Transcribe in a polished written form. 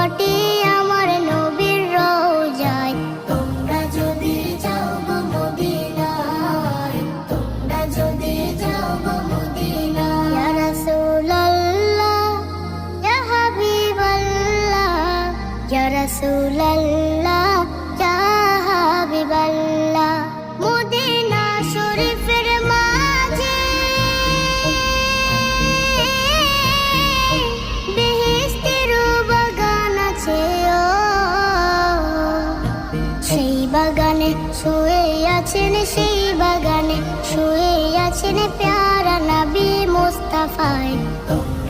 মাটি আমার নবীর রওজায়। তোমরা যদি যাও গো মদিনায়, তোমরা যদি যাও গো মদিনায়। ইয়া রাসূলুল্লাহ ইয়া হাবিবাল্লাহ, ইয়া রাসূলুল্লাহ ইয়া হাবিবাল্লাহ। মদিনা শরীফের মাঝে বেহেশতের বাগান আছে, সেই বাগানে শুয়ে আছেন, সেই বাগানে শুয়ে আছেন